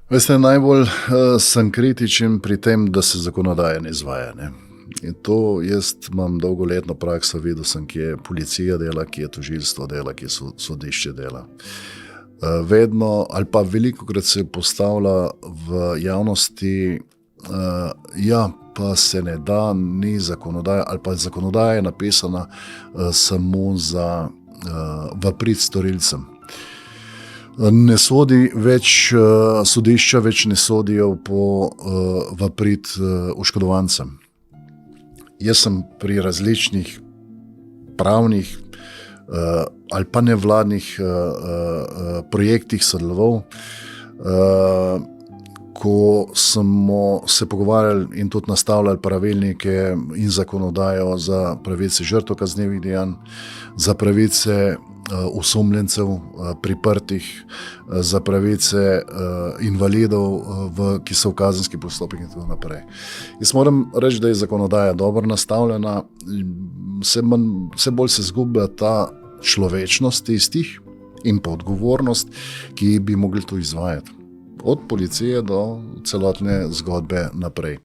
Veste, najbolj sem kritičen pri tem, da se zakonodaja ne izvaja. Ne? In to jaz imam dolgoletno prakso, videl sem, kje policija dela, kje tožilstvo dela, kje sodišče dela. Vedno ali pa velikokrat se postavlja v javnosti, ja, pa se ne da, ni zakonodaja, ali pa zakonodaja je napisana samo za v prid storilcem. Ne sodi več, sodišča več ne sodijo v prid oškodovancem. Jaz sem pri različnih pravnih ali pa nevladnih projektih sodeloval, ko smo se pogovarjali in tudi nastavljali pravilnike in zakonodajo za pravice žrtev kaznivih dejanj, za pravice osumljencev, priprtih, za pravice invalidov, ki so v kazenski postopek in tako naprej. Jaz moram reči, da je zakonodaja dobro nastavljena, vse bolj se izgublja ta človečnost tistih in pa odgovornost, ki bi mogli to izvajati. Od policije do celotne zgodbe naprej.